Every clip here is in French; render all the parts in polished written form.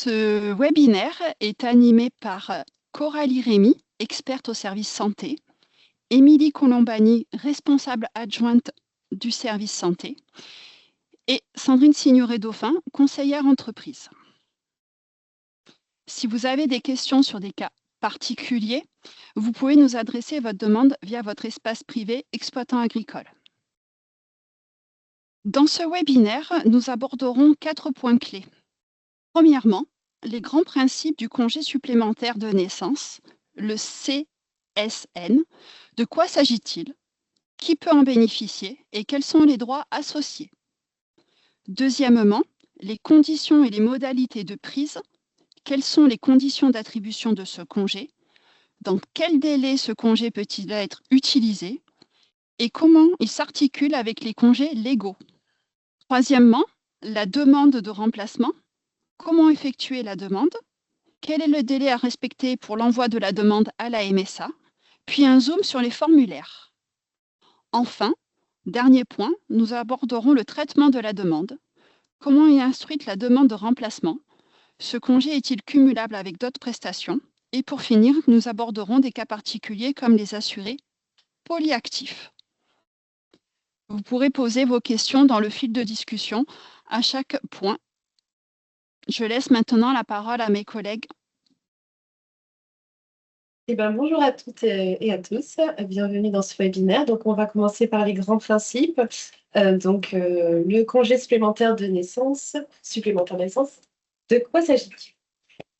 Ce webinaire est animé par Coralie Rémy, experte au service santé, Émilie Colombani, responsable adjointe du service santé, et Sandrine Signoret-Dauphin, conseillère entreprise. Si vous avez des questions sur des cas particuliers, vous pouvez nous adresser votre demande via votre espace privé exploitant agricole. Dans ce webinaire, nous aborderons 4 points clés. Premièrement, les grands principes du congé supplémentaire de naissance, le CSN. De quoi s'agit-il? Qui peut en bénéficier et quels sont les droits associés? Deuxièmement, les conditions et les modalités de prise. Quelles sont les conditions d'attribution de ce congé? Dans quel délai ce congé peut-il être utilisé? Et comment il s'articule avec les congés légaux? Troisièmement, la demande de remplacement. Comment effectuer la demande? Quel est le délai à respecter pour l'envoi de la demande à la MSA? Puis un zoom sur les formulaires. Enfin, dernier point, nous aborderons le traitement de la demande. Comment est instruite la demande de remplacement? Ce congé est-il cumulable avec d'autres prestations? Et pour finir, nous aborderons des cas particuliers comme les assurés polyactifs. Vous pourrez poser vos questions dans le fil de discussion à chaque point. Je laisse maintenant la parole à mes collègues. Bonjour à toutes et à tous, bienvenue dans ce webinaire. Donc, on va commencer par les grands principes. Le congé supplémentaire de naissance, de quoi s'agit-il?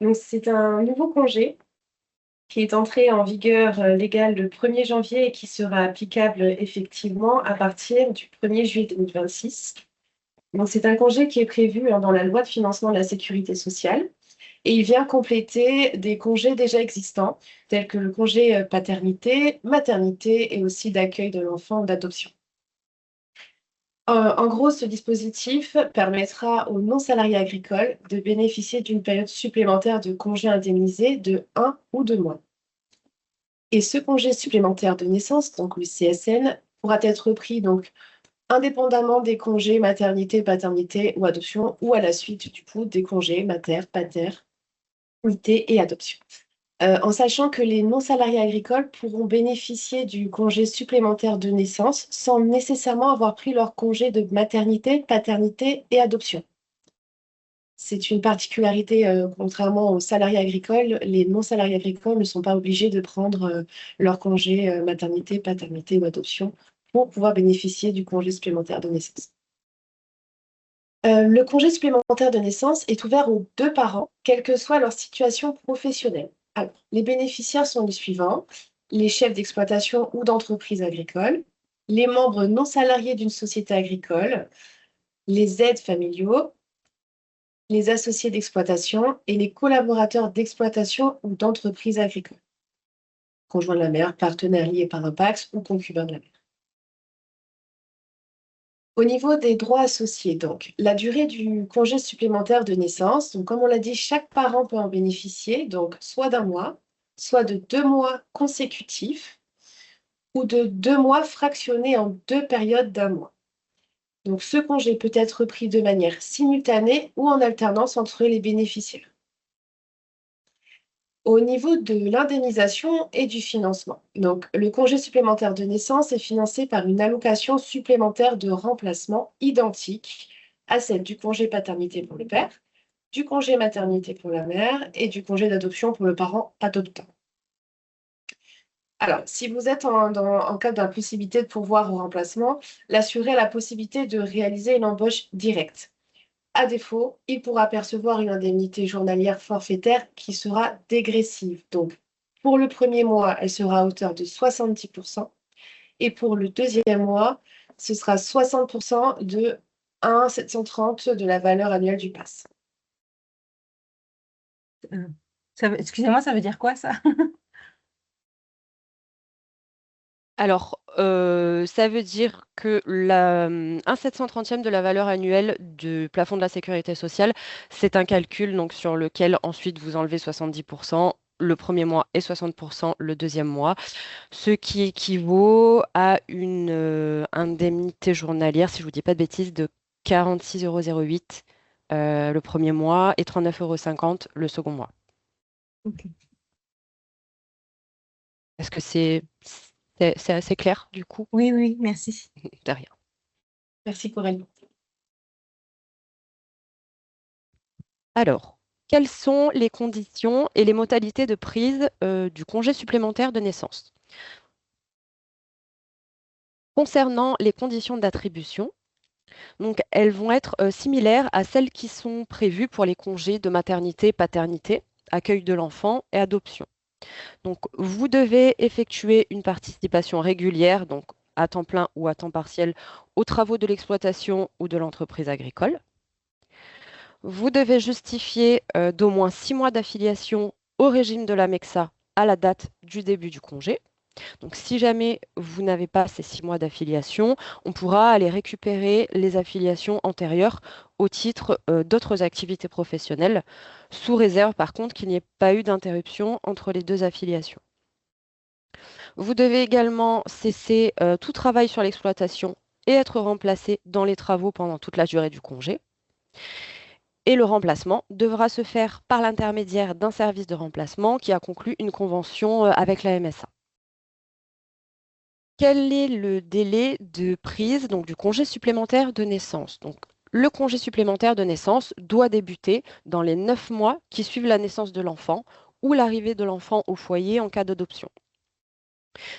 Donc, c'est un nouveau congé qui est entré en vigueur légale le 1er janvier et qui sera applicable effectivement à partir du 1er juillet 2026. Donc, c'est un congé qui est prévu dans la loi de financement de la sécurité sociale. Et il vient compléter des congés déjà existants, tels que le congé paternité, maternité et aussi d'accueil de l'enfant ou d'adoption. En gros, ce dispositif permettra aux non-salariés agricoles de bénéficier d'une période supplémentaire de congé indemnisé de 1 ou 2 mois. Et ce congé supplémentaire de naissance, donc le CSN, pourra être pris donc indépendamment des congés maternité, paternité ou adoption, ou à la suite du coup des congés mater, pater, et adoption. En sachant que les non-salariés agricoles pourront bénéficier du congé supplémentaire de naissance sans nécessairement avoir pris leur congé de maternité, paternité et adoption. C'est une particularité, contrairement aux salariés agricoles, les non-salariés agricoles ne sont pas obligés de prendre leur congé maternité, paternité ou adoption pour pouvoir bénéficier du congé supplémentaire de naissance. Le congé supplémentaire de naissance est ouvert aux 2 parents, quelle que soit leur situation professionnelle. Alors, les bénéficiaires sont les suivants: les chefs d'exploitation ou d'entreprise agricole, les membres non salariés d'une société agricole, les aides familiaux, les associés d'exploitation et les collaborateurs d'exploitation ou d'entreprise agricole, conjoints de la mère, partenaires liés par un PACS ou concubins de la mère. Au niveau des droits associés, donc, la durée du congé supplémentaire de naissance, donc comme on l'a dit, chaque parent peut en bénéficier, donc soit d'1 mois, soit de 2 mois consécutifs, ou de 2 mois fractionnés en 2 périodes d'1 mois. Donc ce congé peut être pris de manière simultanée ou en alternance entre les bénéficiaires. Au niveau de l'indemnisation et du financement, donc le congé supplémentaire de naissance est financé par une allocation supplémentaire de remplacement identique à celle du congé paternité pour le père, du congé maternité pour la mère et du congé d'adoption pour le parent adoptant. Alors, si vous êtes en cas d'impossibilité de pourvoir au remplacement, l'assuré a la possibilité de réaliser une embauche directe. À défaut, il pourra percevoir une indemnité journalière forfaitaire qui sera dégressive. Donc, pour le 1er mois, elle sera à hauteur de 70%. Et pour le 2e mois, ce sera 60% de 1,730 de la valeur annuelle du PASS. Excusez-moi, ça veut dire quoi ça? Alors, ça veut dire que un 730e de la valeur annuelle du plafond de la sécurité sociale, c'est un calcul donc sur lequel ensuite vous enlevez 70% le 1er mois et 60% le 2e mois, ce qui équivaut à une indemnité journalière, si je vous dis pas de bêtises, de 46,08 € le premier mois et 39,50 € le second mois. Ok. Est-ce que c'est assez clair du coup? Oui, oui, merci. De rien. Merci Coralie. Alors, quelles sont les conditions et les modalités de prise du congé supplémentaire de naissance? Concernant les conditions d'attribution, donc elles vont être similaires à celles qui sont prévues pour les congés de maternité, paternité, accueil de l'enfant et adoption. Donc, vous devez effectuer une participation régulière, donc à temps plein ou à temps partiel, aux travaux de l'exploitation ou de l'entreprise agricole. Vous devez justifier d'au moins 6 mois d'affiliation au régime de la MEXA à la date du début du congé. Donc, si jamais vous n'avez pas ces 6 mois d'affiliation, on pourra aller récupérer les affiliations antérieures au titre d'autres activités professionnelles, sous réserve par contre qu'il n'y ait pas eu d'interruption entre les deux affiliations. Vous devez également cesser tout travail sur l'exploitation et être remplacé dans les travaux pendant toute la durée du congé. Et le remplacement devra se faire par l'intermédiaire d'un service de remplacement qui a conclu une convention avec la MSA. Quel est le délai de prise donc, du congé supplémentaire de naissance? Donc, le congé supplémentaire de naissance doit débuter dans les 9 mois qui suivent la naissance de l'enfant ou l'arrivée de l'enfant au foyer en cas d'adoption.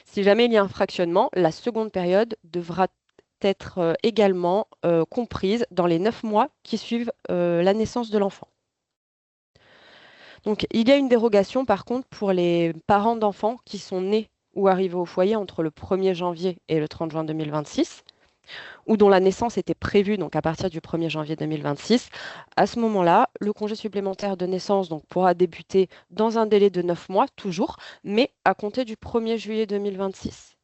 Si jamais il y a un fractionnement, la seconde période devra être également comprise dans les 9 mois qui suivent la naissance de l'enfant. Donc, il y a une dérogation par contre pour les parents d'enfants qui sont nés ou arrivés au foyer entre le 1er janvier et le 30 juin 2026, ou dont la naissance était prévue donc à partir du 1er janvier 2026. À ce moment-là, le congé supplémentaire de naissance donc, pourra débuter dans un délai de 9 mois, toujours, mais à compter du 1er juillet 2026.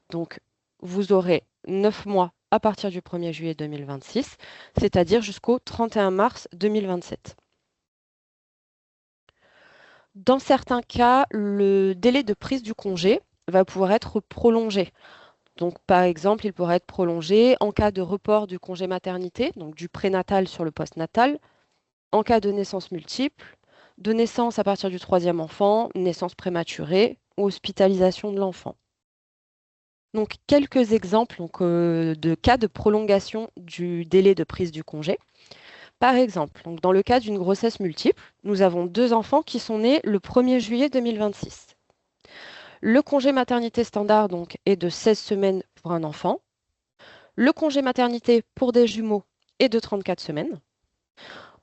Donc, vous aurez 9 mois à partir du 1er juillet 2026, c'est-à-dire jusqu'au 31 mars 2027. Dans certains cas, le délai de prise du congé va pouvoir être prolongé. Donc, par exemple, il pourrait être prolongé en cas de report du congé maternité, donc du prénatal sur le postnatal, en cas de naissance multiple, de naissance à partir du 3e enfant, naissance prématurée ou hospitalisation de l'enfant. Donc, quelques exemples de cas de prolongation du délai de prise du congé. Par exemple, donc, dans le cas d'une grossesse multiple, nous avons 2 enfants qui sont nés le 1er juillet 2026. Le congé maternité standard donc, est de 16 semaines pour un enfant. Le congé maternité pour des jumeaux est de 34 semaines.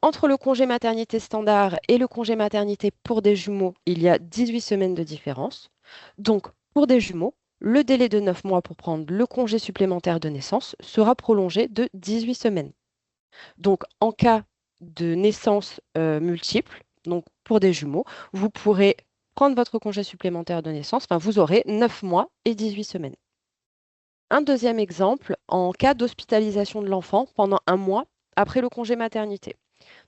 Entre le congé maternité standard et le congé maternité pour des jumeaux, il y a 18 semaines de différence. Donc, pour des jumeaux, le délai de 9 mois pour prendre le congé supplémentaire de naissance sera prolongé de 18 semaines. Donc, en cas de naissance multiple, donc pour des jumeaux, vous pourrez prendre votre congé supplémentaire de naissance, enfin, vous aurez 9 mois et 18 semaines. Un deuxième exemple, en cas d'hospitalisation de l'enfant pendant 1 mois après le congé maternité.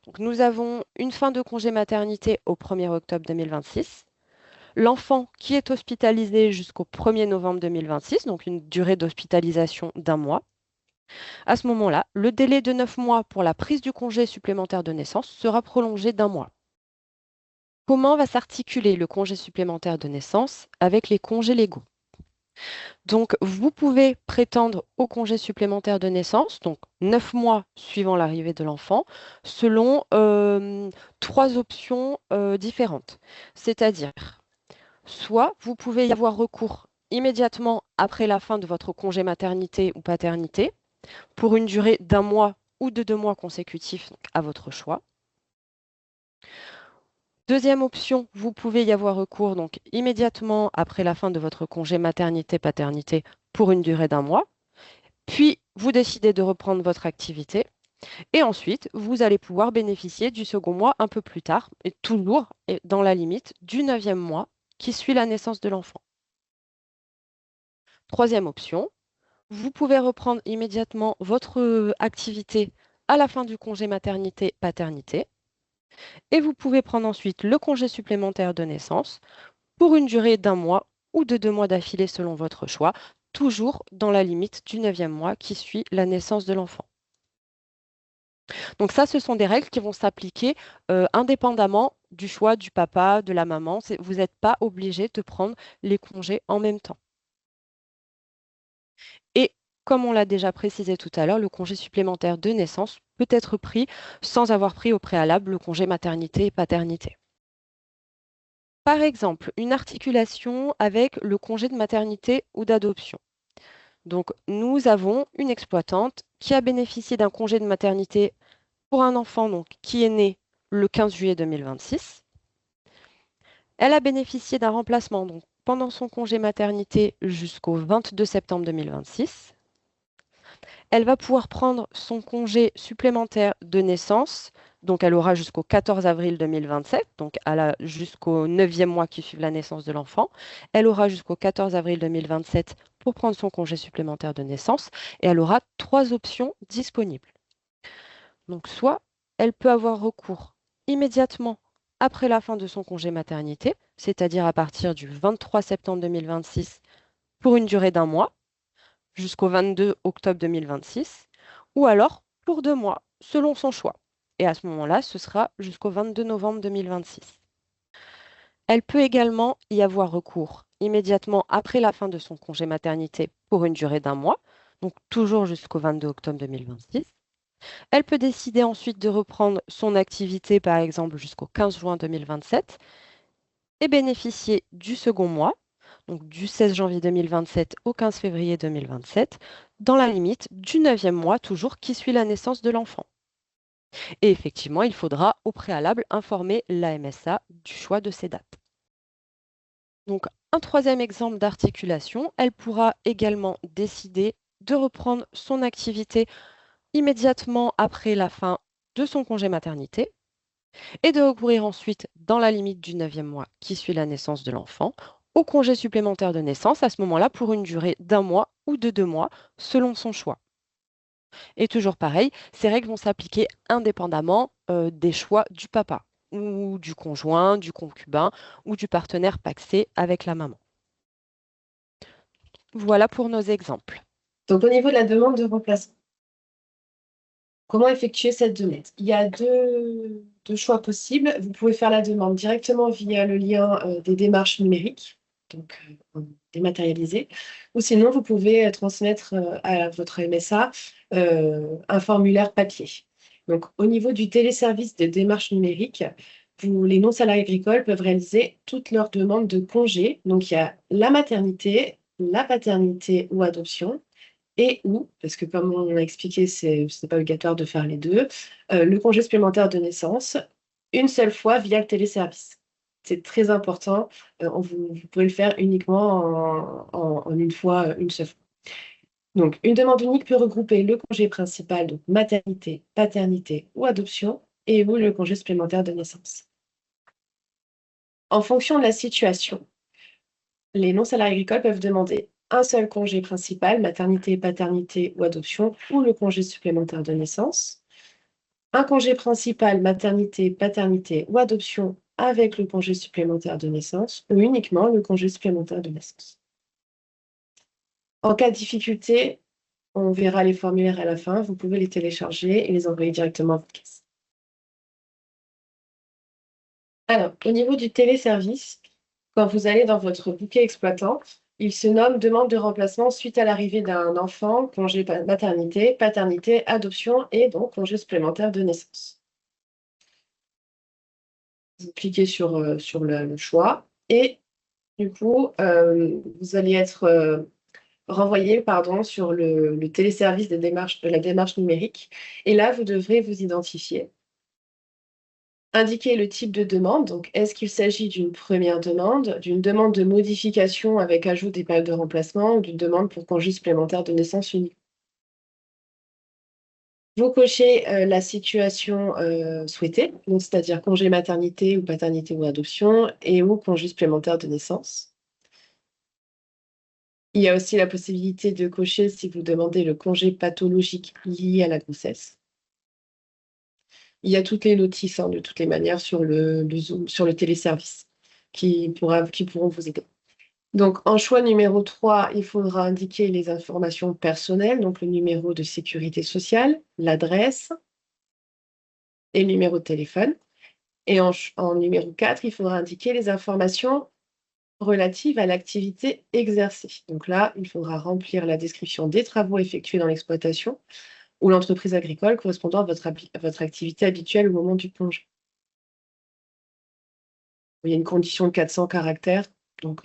Donc, nous avons une fin de congé maternité au 1er octobre 2026. L'enfant qui est hospitalisé jusqu'au 1er novembre 2026, donc une durée d'hospitalisation d'1 mois. À ce moment-là, le délai de 9 mois pour la prise du congé supplémentaire de naissance sera prolongé d'1 mois. Comment va s'articuler le congé supplémentaire de naissance avec les congés légaux? Donc, vous pouvez prétendre au congé supplémentaire de naissance, donc 9 mois suivant l'arrivée de l'enfant, selon 3 options différentes. C'est-à-dire, soit vous pouvez y avoir recours immédiatement après la fin de votre congé maternité ou paternité, pour une durée d'1 mois ou de 2 mois consécutifs, donc à votre choix. Deuxième option, vous pouvez y avoir recours donc immédiatement après la fin de votre congé maternité-paternité pour une durée d'1 mois. Puis, vous décidez de reprendre votre activité. Et ensuite, vous allez pouvoir bénéficier du second mois un peu plus tard, et toujours dans la limite du 9e mois qui suit la naissance de l'enfant. Troisième option, vous pouvez reprendre immédiatement votre activité à la fin du congé maternité-paternité. Et vous pouvez prendre ensuite le congé supplémentaire de naissance pour une durée d'1 mois ou de 2 mois d'affilée selon votre choix, toujours dans la limite du 9e mois qui suit la naissance de l'enfant. Donc ça, ce sont des règles qui vont s'appliquer indépendamment du choix du papa, de la maman. Vous n'êtes pas obligé de prendre les congés en même temps. Et comme on l'a déjà précisé tout à l'heure, le congé supplémentaire de naissance peut être pris sans avoir pris au préalable le congé maternité et paternité. Par exemple, une articulation avec le congé de maternité ou d'adoption. Donc, nous avons une exploitante qui a bénéficié d'un congé de maternité pour un enfant donc, qui est né le 15 juillet 2026. Elle a bénéficié d'un remplacement donc, pendant son congé maternité jusqu'au 22 septembre 2026. Elle va pouvoir prendre son congé supplémentaire de naissance. Donc, elle aura jusqu'au 14 avril 2027, donc elle a jusqu'au 9e mois qui suit la naissance de l'enfant. Elle aura jusqu'au 14 avril 2027 pour prendre son congé supplémentaire de naissance et elle aura 3 options disponibles. Donc, soit elle peut avoir recours immédiatement après la fin de son congé maternité, c'est-à-dire à partir du 23 septembre 2026 pour une durée d'1 mois, jusqu'au 22 octobre 2026, ou alors pour 2 mois, selon son choix. Et à ce moment-là, ce sera jusqu'au 22 novembre 2026. Elle peut également y avoir recours immédiatement après la fin de son congé maternité pour une durée d'1 mois, donc toujours jusqu'au 22 octobre 2026. Elle peut décider ensuite de reprendre son activité, par exemple, jusqu'au 15 juin 2027 et bénéficier du second mois, donc du 16 janvier 2027 au 15 février 2027, dans la limite du 9e mois toujours qui suit la naissance de l'enfant. Et effectivement, il faudra au préalable informer la MSA du choix de ces dates. Donc, un troisième exemple d'articulation, elle pourra également décider de reprendre son activité immédiatement après la fin de son congé maternité et de recourir ensuite, dans la limite du 9e mois qui suit la naissance de l'enfant, au congé supplémentaire de naissance, à ce moment-là, pour une durée d'1 mois ou de 2 mois, selon son choix. Et toujours pareil, ces règles vont s'appliquer indépendamment des choix du papa ou du conjoint, du concubin ou du partenaire pacsé avec la maman. Voilà pour nos exemples. Donc, au niveau de la demande de remplacement, comment effectuer cette demande? Il y a deux choix possibles. Vous pouvez faire la demande directement via le lien des démarches numériques, donc dématérialisées, ou sinon vous pouvez transmettre à votre MSA un formulaire papier. Donc, au niveau du téléservice des démarches numériques, les non-salariés agricoles peuvent réaliser toutes leurs demandes de congés. Donc, il y a la maternité, la paternité ou adoption, et ou, parce que comme on l'a expliqué, ce n'est pas obligatoire de faire les deux, le congé supplémentaire de naissance, une seule fois via le téléservice. C'est très important, vous pouvez le faire uniquement en une fois, une seule fois. Donc, une demande unique peut regrouper le congé principal, donc maternité, paternité ou adoption, et ou le congé supplémentaire de naissance. En fonction de la situation, les non-salariés agricoles peuvent demander un seul congé principal, maternité, paternité ou adoption, ou le congé supplémentaire de naissance. Un congé principal, maternité, paternité ou adoption avec le congé supplémentaire de naissance, ou uniquement le congé supplémentaire de naissance. En cas de difficulté, on verra les formulaires à la fin, vous pouvez les télécharger et les envoyer directement à votre caisse. Alors, au niveau du téléservice, quand vous allez dans votre bouquet exploitant, il se nomme demande de remplacement suite à l'arrivée d'un enfant, congé maternité, paternité, adoption et donc congé supplémentaire de naissance. Vous cliquez sur le choix et du coup, vous allez être renvoyé sur le téléservice de la démarche numérique. Et là, vous devrez vous identifier. Indiquer le type de demande, donc est-ce qu'il s'agit d'une première demande, d'une demande de modification avec ajout des périodes de remplacement ou d'une demande pour congé supplémentaire de naissance unique. Vous cochez la situation souhaitée, donc c'est-à-dire congé maternité ou paternité ou adoption et ou congé supplémentaire de naissance. Il y a aussi la possibilité de cocher si vous demandez le congé pathologique lié à la grossesse. Il y a toutes les notices, de toutes les manières, sur le Zoom, sur le téléservice, qui pourront vous aider. Donc, en choix numéro 3, il faudra indiquer les informations personnelles, donc le numéro de sécurité sociale, l'adresse, et le numéro de téléphone. Et en numéro 4, il faudra indiquer les informations relatives à l'activité exercée. Donc là, il faudra remplir la description des travaux effectués dans l'exploitation ou l'entreprise agricole correspondant à votre activité habituelle au moment du congé. Il y a une condition de 400 caractères. Donc,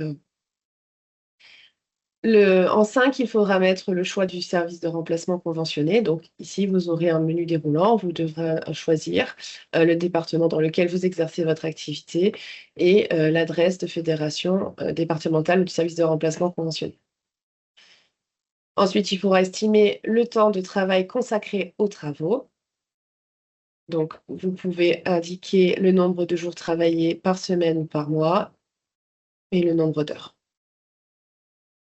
en 5, il faudra mettre le choix du service de remplacement conventionné. Donc ici, vous aurez un menu déroulant. Vous devrez choisir le département dans lequel vous exercez votre activité et l'adresse de fédération départementale du service de remplacement conventionné. Ensuite, il faudra estimer le temps de travail consacré aux travaux. Donc, vous pouvez indiquer le nombre de jours travaillés par semaine ou par mois et le nombre d'heures.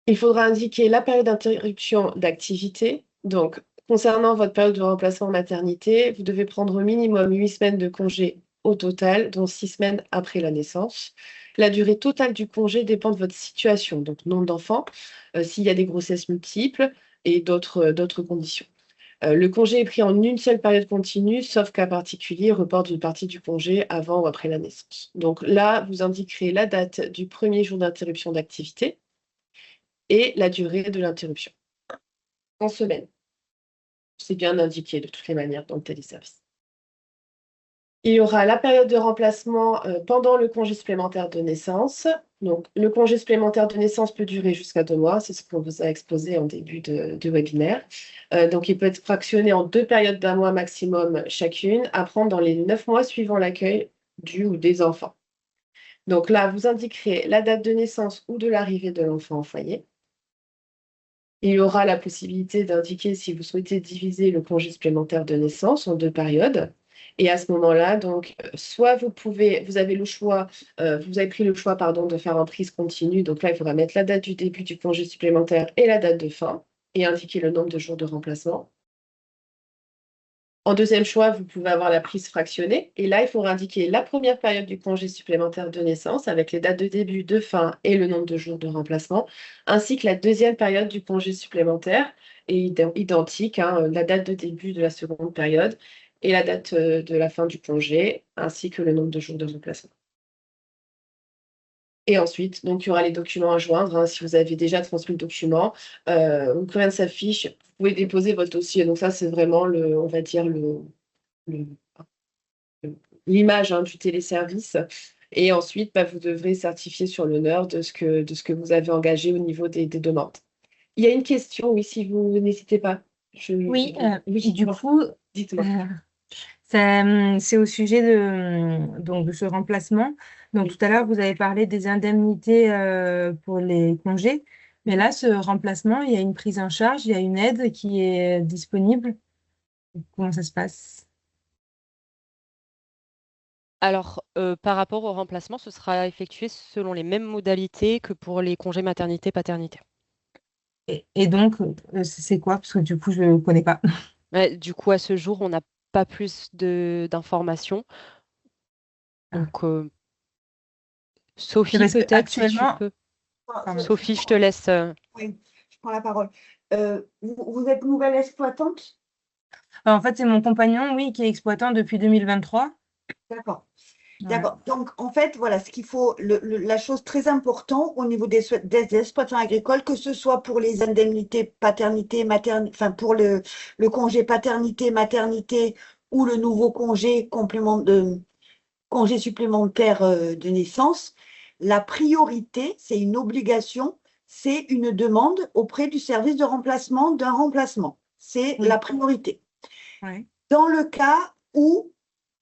Il faudra indiquer la période d'interruption d'activité. Donc, concernant votre période de remplacement maternité, vous devez prendre au minimum 8 semaines de congé au total, dont 6 semaines après la naissance. La durée totale du congé dépend de votre situation, donc nombre d'enfants, s'il y a des grossesses multiples et d'autres conditions. Le congé est pris en une seule période continue, sauf cas particulier, report d'une partie du congé avant ou après la naissance. Donc là, vous indiquerez la date du premier jour d'interruption d'activité et la durée de l'interruption en semaine. C'est bien indiqué de toutes les manières dans le téléservice. Il y aura la période de remplacement pendant le congé supplémentaire de naissance. Donc, le congé supplémentaire de naissance peut durer jusqu'à 2 mois, c'est ce qu'on vous a exposé en début de webinaire. Donc, il peut être fractionné en 2 périodes d'1 mois maximum chacune, à prendre dans les 9 mois suivant l'accueil du ou des enfants. Donc là, vous indiquerez la date de naissance ou de l'arrivée de l'enfant au foyer. Il y aura la possibilité d'indiquer si vous souhaitez diviser le congé supplémentaire de naissance en 2 périodes. Et à ce moment-là, donc, soit vous avez le choix, vous avez pris le choix, pardon, de faire en prise continue. Donc là, il faudra mettre la date du début du congé supplémentaire et la date de fin et indiquer le nombre de jours de remplacement. En deuxième choix, vous pouvez avoir la prise fractionnée. Et là, il faudra indiquer la première période du congé supplémentaire de naissance avec les dates de début, de fin et le nombre de jours de remplacement, ainsi que la deuxième période du congé supplémentaire, et identique, hein, la date de début de la seconde période et la date de la fin du congé, ainsi que le nombre de jours de remplacement. Et ensuite, donc, il y aura les documents à joindre, hein. Si vous avez déjà transmis le document, ou que rien ne s'affiche, vous pouvez déposer votre dossier. Donc ça, c'est vraiment on va dire l'image, hein, du téléservice. Et ensuite, vous devrez certifier sur l'honneur de ce que vous avez engagé au niveau des demandes. Il y a une question, oui, si vous n'hésitez pas. Oui, Oui, du coup, dites-moi. c'est au sujet donc, de ce remplacement. Donc, tout à l'heure, vous avez parlé des indemnités pour les congés. Mais là, ce remplacement, il y a une prise en charge, il y a une aide qui est disponible. Comment ça se passe? Alors, par rapport au remplacement, ce sera effectué selon les mêmes modalités que pour les congés maternité-paternité. Et donc, c'est quoi? Parce que du coup, je ne connais pas. Ouais, du coup, à ce jour, on n'a pas plus d'informations. Ah. Donc, C'est Sophie, parce que peut-être, si tu actuellement, peux. pardon. Sophie, je te laisse. Oui, je prends la parole. Vous êtes nouvelle exploitante? En fait, c'est mon compagnon, oui, qui est exploitant depuis 2023. D'accord. Voilà. D'accord. Donc, en fait, voilà, ce qu'il faut, la chose très importante au niveau des exploitants agricoles, que ce soit pour les indemnités paternité, maternité, enfin, pour le congé paternité, maternité ou le nouveau congé congé supplémentaire de naissance, la priorité, c'est une obligation, c'est une demande auprès du service de remplacement d'un remplacement. C'est Oui. la priorité. Ouais. Dans le cas où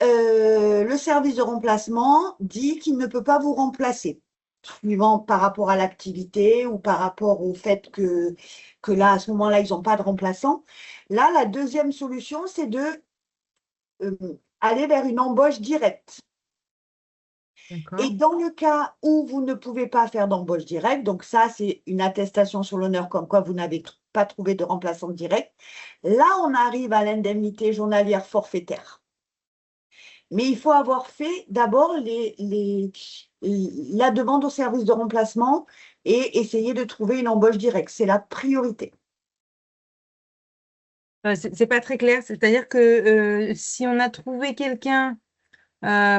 le service de remplacement dit qu'il ne peut pas vous remplacer, suivant par rapport à l'activité ou par rapport au fait que là, à ce moment-là, ils n'ont pas de remplaçant. Là, la deuxième solution, c'est de aller vers une embauche directe. D'accord. Et dans le cas où vous ne pouvez pas faire d'embauche directe, donc ça, c'est une attestation sur l'honneur comme quoi vous n'avez pas trouvé de remplaçant direct, là, on arrive à l'indemnité journalière forfaitaire. Mais il faut avoir fait d'abord la demande au service de remplacement et essayer de trouver une embauche directe. C'est la priorité. C'est pas très clair. C'est-à-dire que si on a trouvé quelqu'un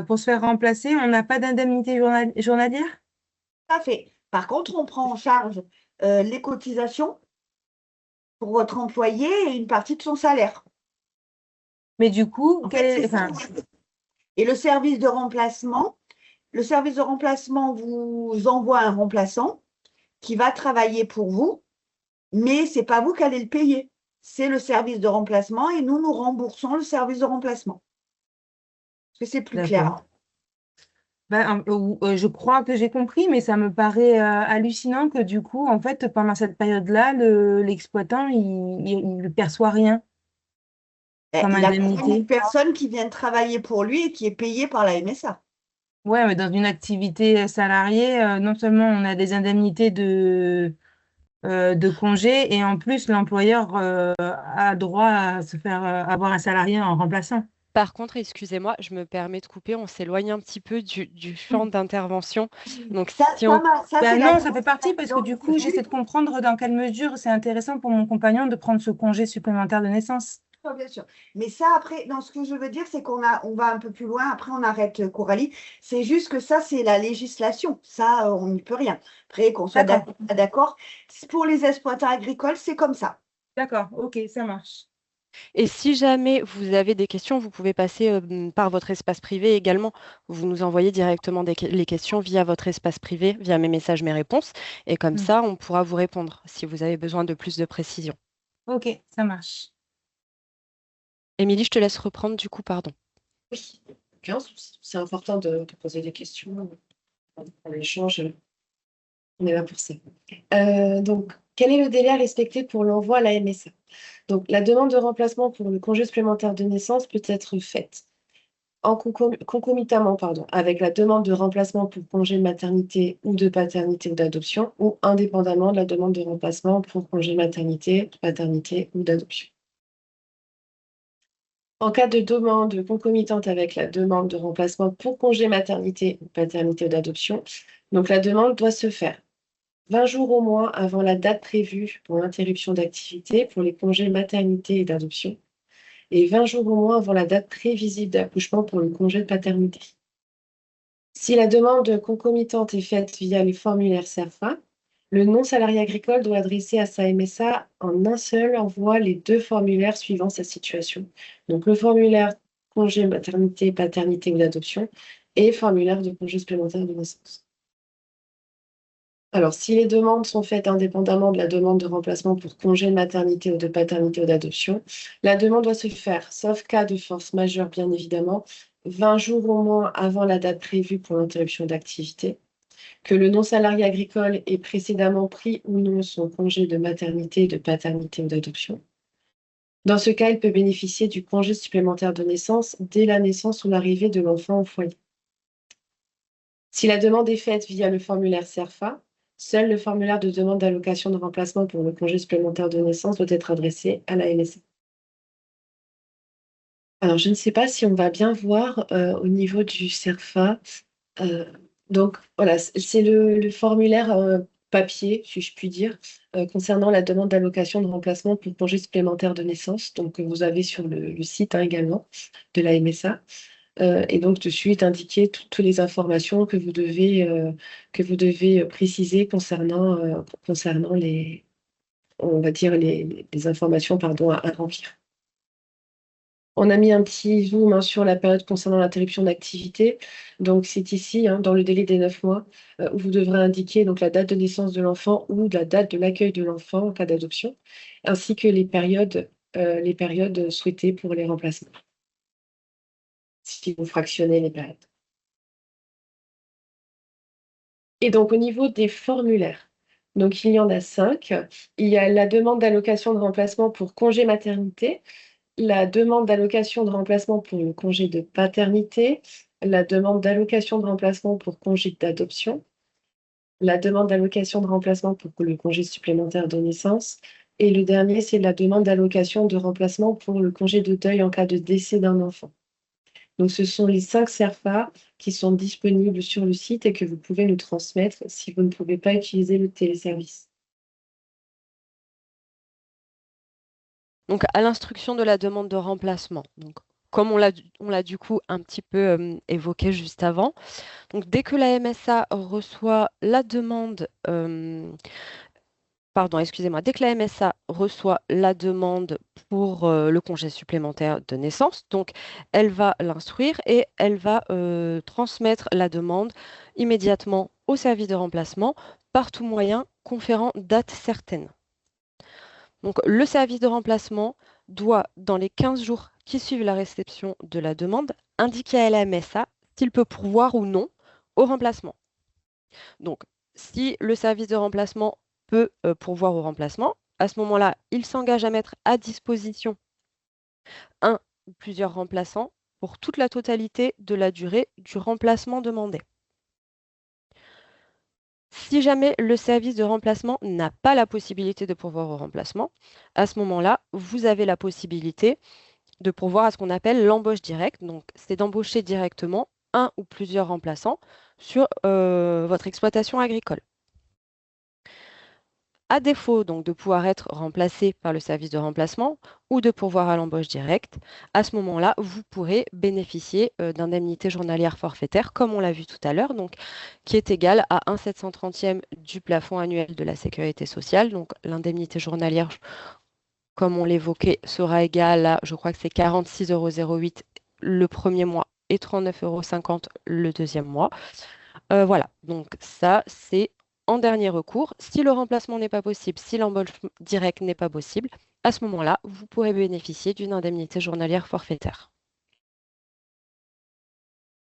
pour se faire remplacer, on n'a pas d'indemnité journalière? Tout à fait. Par contre, on prend en charge les cotisations pour votre employé et une partie de son salaire. Mais du coup, En fait, c'est ça. Et le service de remplacement vous envoie un remplaçant qui va travailler pour vous, mais c'est pas vous qui allez le payer. C'est le service de remplacement et nous remboursons le service de remplacement. Est-ce que c'est plus clair? D'accord. Je crois que j'ai compris, mais ça me paraît hallucinant que du coup, en fait, pendant cette période-là, l'exploitant, il ne perçoit rien comme Il a quand même indemnité. une personne qui vient travailler pour lui et qui est payée par la MSA. Ouais, mais dans une activité salariée, non seulement on a des indemnités de congé, et en plus, l'employeur a droit à se faire avoir un salarié en remplaçant. Par contre, excusez-moi, je me permets de couper, on s'éloigne un petit peu du champ d'intervention. Donc, si on... Ça, c'est Non, ça fait partie parce que donc, du coup, j'essaie de comprendre dans quelle mesure c'est intéressant pour mon compagnon de prendre ce congé supplémentaire de naissance. bien sûr. Mais ça, après, ce que je veux dire, c'est on va un peu plus loin. Après, on arrête, Coralie. C'est juste que ça, c'est la législation. Ça, on n'y peut rien. Après, qu'on soit D'accord. d'accord. Pour les exploitants agricoles, c'est comme ça. D'accord, ok, ça marche. Et si jamais vous avez des questions, vous pouvez passer par votre espace privé également. Vous nous envoyez directement les questions via votre espace privé, via mes messages, mes réponses. Et comme Hmm. ça, on pourra vous répondre si vous avez besoin de plus de précision. Ok, ça marche. Émilie, je te laisse reprendre du coup, pardon. Oui, aucun souci. C'est important de poser des questions. On échange. On est là pour ça. Donc, quel est le délai à respecter pour l'envoi à la MSA? Donc, la demande de remplacement pour le congé supplémentaire de naissance peut être faite concomitamment avec la demande de remplacement pour congé de maternité ou de paternité ou d'adoption, ou indépendamment de la demande de remplacement pour congé de maternité, paternité ou d'adoption. En cas de demande concomitante avec la demande de remplacement pour congé maternité, paternité ou d'adoption, donc la demande doit se faire 20 jours au moins avant la date prévue pour l'interruption d'activité pour les congés maternité et d'adoption, et 20 jours au moins avant la date prévisible d'accouchement pour le congé de paternité. Si la demande concomitante est faite via les formulaires CERFA, le non-salarié agricole doit adresser à sa MSA en un seul envoi les deux formulaires suivant sa situation. Donc le formulaire congé maternité, paternité ou d'adoption et formulaire de congé supplémentaire de naissance. Alors, si les demandes sont faites indépendamment de la demande de remplacement pour congé de maternité ou de paternité ou d'adoption, la demande doit se faire, sauf cas de force majeure bien évidemment, 20 jours au moins avant la date prévue pour l'interruption d'activité, que le non-salarié agricole ait précédemment pris ou non son congé de maternité, de paternité ou d'adoption. Dans ce cas, il peut bénéficier du congé supplémentaire de naissance dès la naissance ou l'arrivée de l'enfant au foyer. Si la demande est faite via le formulaire CERFA, seul le formulaire de demande d'allocation de remplacement pour le congé supplémentaire de naissance doit être adressé à la MSA. Alors, je ne sais pas si on va bien voir au niveau du CERFA. Donc, voilà, c'est le formulaire papier, si je puis dire, concernant la demande d'allocation de remplacement pour congé supplémentaire de naissance, donc que vous avez sur le site également de la MSA. Et donc, dessus est indiqué toutes les informations que vous devez préciser concernant les, on va dire les informations, à remplir. On a mis un petit zoom sur la période concernant l'interruption d'activité. Donc, c'est ici, dans le délai des 9 mois, où vous devrez indiquer donc, la date de naissance de l'enfant ou la date de l'accueil de l'enfant en cas d'adoption, ainsi que les périodes souhaitées pour les remplacements, si vous fractionnez les périodes. Et donc, au niveau des formulaires, donc il y en a 5. Il y a la demande d'allocation de remplacement pour congé maternité, la demande d'allocation de remplacement pour le congé de paternité, la demande d'allocation de remplacement pour congé d'adoption, la demande d'allocation de remplacement pour le congé supplémentaire de naissance, et le dernier, c'est la demande d'allocation de remplacement pour le congé de deuil en cas de décès d'un enfant. Donc, ce sont les 5 CERFA qui sont disponibles sur le site et que vous pouvez nous transmettre si vous ne pouvez pas utiliser le téléservice. Donc, à l'instruction de la demande de remplacement. Donc, comme on l'a du coup un petit peu évoqué juste avant. Donc, dès que la MSA reçoit la demande, pardon, excusez-moi, dès que la MSA reçoit la demande pour le congé supplémentaire de naissance, donc elle va l'instruire et elle va transmettre la demande immédiatement au service de remplacement par tout moyen conférant date certaine. Donc, le service de remplacement doit, dans les 15 jours qui suivent la réception de la demande, indiquer à la MSA s'il peut pourvoir ou non au remplacement. Donc, si le service de remplacement peut pourvoir au remplacement, à ce moment-là, il s'engage à mettre à disposition un ou plusieurs remplaçants pour toute la totalité de la durée du remplacement demandé. Si jamais le service de remplacement n'a pas la possibilité de pourvoir au remplacement, à ce moment-là, vous avez la possibilité de pourvoir à ce qu'on appelle l'embauche directe. Donc, c'est d'embaucher directement un ou plusieurs remplaçants sur votre exploitation agricole. À défaut donc de pouvoir être remplacé par le service de remplacement ou de pourvoir à l'embauche directe, à ce moment-là, vous pourrez bénéficier d'indemnités journalières forfaitaires, comme on l'a vu tout à l'heure, donc qui est égale à 1/730e du plafond annuel de la sécurité sociale. Donc l'indemnité journalière, comme on l'évoquait, sera égale à, je crois que c'est 46,08 € le premier mois et 39,50 € le deuxième mois. Voilà, donc ça, c'est en dernier recours. Si le remplacement n'est pas possible, si l'embauche directe n'est pas possible, à ce moment-là, vous pourrez bénéficier d'une indemnité journalière forfaitaire.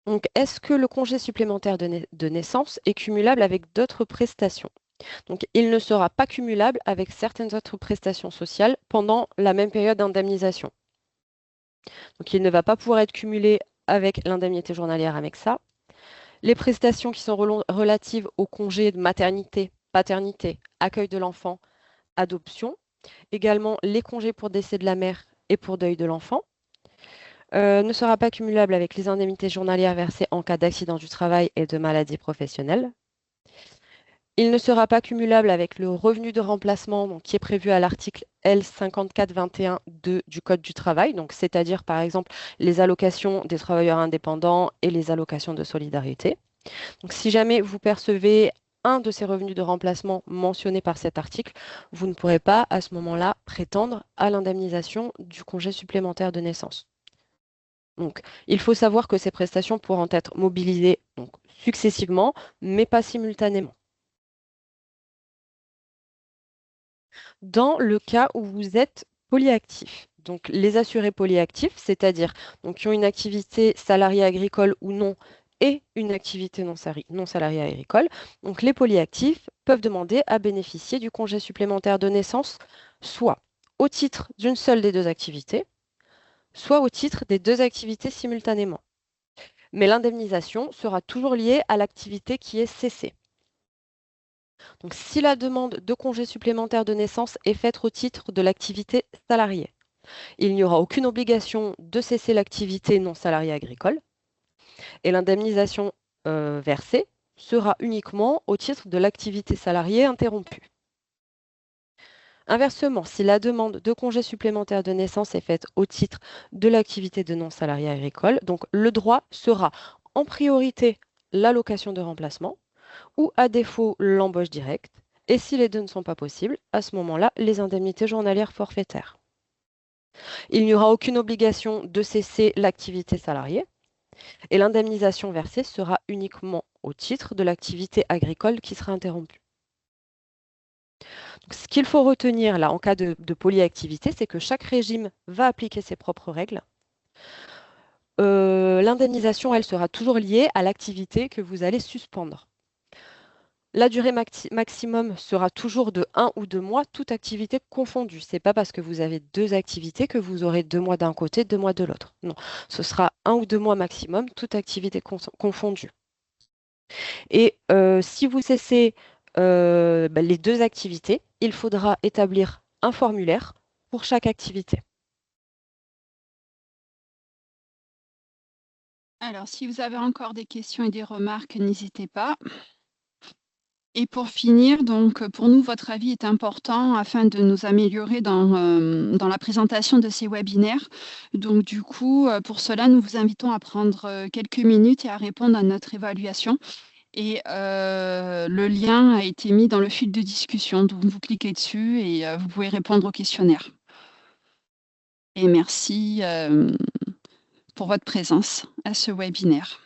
Donc, est-ce que le congé supplémentaire de naissance est cumulable avec d'autres prestations? Donc, il ne sera pas cumulable avec certaines autres prestations sociales pendant la même période d'indemnisation. Donc, il ne va pas pouvoir être cumulé avec l'indemnité journalière avec ça. Les prestations qui sont relatives au congé de maternité, paternité, accueil de l'enfant, adoption, également les congés pour décès de la mère et pour deuil de l'enfant, ne sera pas cumulable avec les indemnités journalières versées en cas d'accident du travail et de maladie professionnelle. Il ne sera pas cumulable avec le revenu de remplacement donc, qui est prévu à l'article L5421-2 du Code du travail, donc c'est-à-dire par exemple les allocations des travailleurs indépendants et les allocations de solidarité. Donc, si jamais vous percevez un de ces revenus de remplacement mentionnés par cet article, vous ne pourrez pas à ce moment-là prétendre à l'indemnisation du congé supplémentaire de naissance. Donc, il faut savoir que ces prestations pourront être mobilisées donc, successivement, mais pas simultanément. Dans le cas où vous êtes polyactif, donc les assurés polyactifs, c'est-à-dire donc, qui ont une activité salariée agricole ou non et une activité non salariée agricole, donc les polyactifs peuvent demander à bénéficier du congé supplémentaire de naissance, soit au titre d'une seule des deux activités, soit au titre des deux activités simultanément. Mais l'indemnisation sera toujours liée à l'activité qui est cessée. Donc, si la demande de congé supplémentaire de naissance est faite au titre de l'activité salariée, il n'y aura aucune obligation de cesser l'activité non salariée agricole et l'indemnisation versée sera uniquement au titre de l'activité salariée interrompue. Inversement, si la demande de congé supplémentaire de naissance est faite au titre de l'activité de non salarié agricole, donc le droit sera en priorité l'allocation de remplacement ou à défaut l'embauche directe. Et si les deux ne sont pas possibles, à ce moment-là, les indemnités journalières forfaitaires. Il n'y aura aucune obligation de cesser l'activité salariée et l'indemnisation versée sera uniquement au titre de l'activité agricole qui sera interrompue. Donc, ce qu'il faut retenir là en cas de polyactivité, c'est que chaque régime va appliquer ses propres règles. L'indemnisation, elle sera toujours liée à l'activité que vous allez suspendre. La durée maximum sera toujours de 1 ou 2 mois, toute activité confondue. Ce n'est pas parce que vous avez deux activités que vous aurez 2 mois d'un côté, 2 mois de l'autre. Non, ce sera 1 ou 2 mois maximum, toute activité confondue. Et si vous cessez les deux activités, il faudra établir un formulaire pour chaque activité. Alors, si vous avez encore des questions et des remarques, n'hésitez pas. Et pour finir, donc, pour nous, votre avis est important afin de nous améliorer dans la présentation de ces webinaires. Donc, du coup, pour cela, nous vous invitons à prendre quelques minutes et à répondre à notre évaluation. Et le lien a été mis dans le fil de discussion. Donc, vous cliquez dessus et vous pouvez répondre au questionnaire. Et merci pour votre présence à ce webinaire.